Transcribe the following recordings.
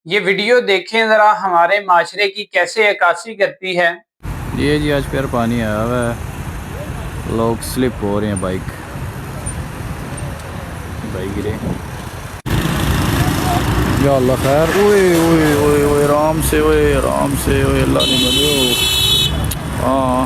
ये वीडियो देखें ज़रा हमारे माशरे की कैसे अक्कासी करती है। ये जी आज फिर पानी आया हुआ है, लोग स्लिप हो रहे हैं। बाइक गिरे। या अल्लाह खैर। ओए ओए ओए ओए आराम से, ओए आराम से, ओए अल्लाह ने बनो। हाँ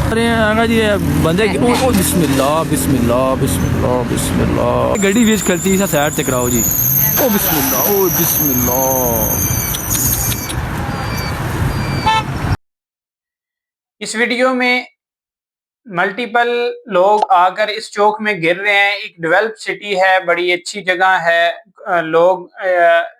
अरे आगा जी बंदे ओ ओ बिस्मिल्लाह बिस्मिल्लाह बिस्मिल्लाह बिस्मिल्लाह। गड्डी बीच खलती है, साइड से कराओ जी। ओ बिस्मिल्लाह, ओ बिस्मिल्लाह। इस वीडियो में मल्टीपल लोग आकर इस चौक में गिर रहे हैं। एक डेवलप सिटी है, बड़ी अच्छी जगह है।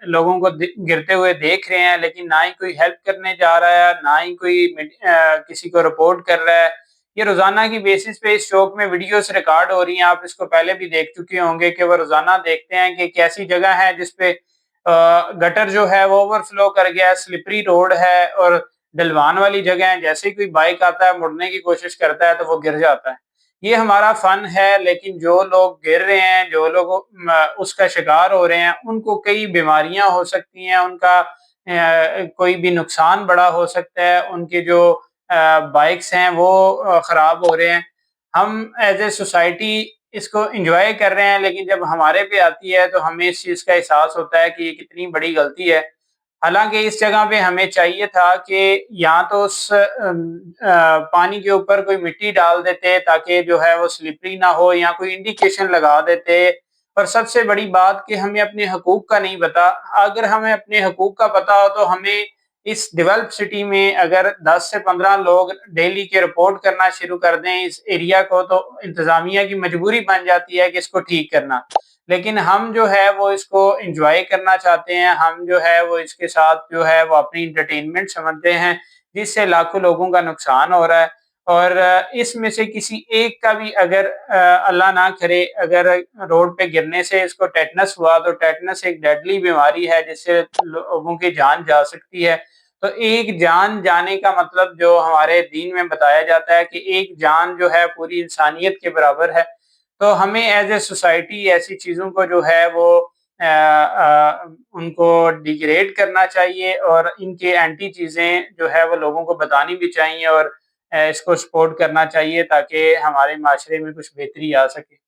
लोगों को गिरते हुए देख रहे हैं, लेकिन ना ही कोई हेल्प करने जा रहा है, ना ही कोई किसी को रिपोर्ट कर रहा है। ये रोजाना की बेसिस पे इस चौक में वीडियोस रिकॉर्ड हो रही हैं। आप इसको पहले भी देख चुके होंगे कि वो रोजाना देखते हैं कि एक ऐसी जगह है जिसपे गटर जो है वो ओवरफ्लो कर गया, स्लिपरी रोड है और ढलवान वाली जगह है। जैसे ही कोई बाइक आता है, मुड़ने की कोशिश करता है तो वो गिर जाता है। ये हमारा फन है, लेकिन जो लोग गिर रहे हैं, जो लोग उसका शिकार हो रहे हैं, उनको कई बीमारियां हो सकती हैं, उनका कोई भी नुकसान बड़ा हो सकता है, उनके जो बाइक्स हैं वो खराब हो रहे हैं। हम एज ए सोसाइटी इसको एंजॉय कर रहे हैं, लेकिन जब हमारे पे आती है तो हमें इस चीज़ का एहसास होता है कि ये कितनी बड़ी गलती है। हालाँकि इस जगह पे हमें चाहिए था कि या तो उस पानी के ऊपर कोई मिट्टी डाल देते ताकि जो है वो स्लिपरी ना हो, या कोई इंडिकेशन लगा देते। और सबसे बड़ी बात कि हमें अपने हकूक का नहीं पता। अगर हमें अपने हकूक का पता हो तो हमें इस डेवलप सिटी में अगर 10 से 15 लोग डेली के रिपोर्ट करना शुरू कर दें इस एरिया को, तो इंतज़ामिया की मजबूरी बन जाती है कि इसको ठीक करना। लेकिन हम जो है वो इसको एंजॉय करना चाहते हैं, हम जो है वो इसके साथ जो है वो अपनी एंटरटेनमेंट समझते हैं, जिससे लाखों लोगों का नुकसान हो रहा है। और इसमें से किसी एक का भी अगर अल्लाह ना करे अगर रोड पे गिरने से इसको टेटनस हुआ, तो टेटनस एक डेडली बीमारी है जिससे लोगों की जान जा सकती है। तो एक जान जाने का मतलब जो हमारे दीन में बताया जाता है कि एक जान जो है पूरी इंसानियत के बराबर है। तो हमें एज ए सोसाइटी ऐसी चीज़ों को जो है वो उनको डिग्रेड करना चाहिए, और इनके एंटी चीज़ें जो है वो लोगों को बतानी भी चाहिए, और इसको सपोर्ट करना चाहिए ताकि हमारे माशरे में कुछ बेहतरी आ सके।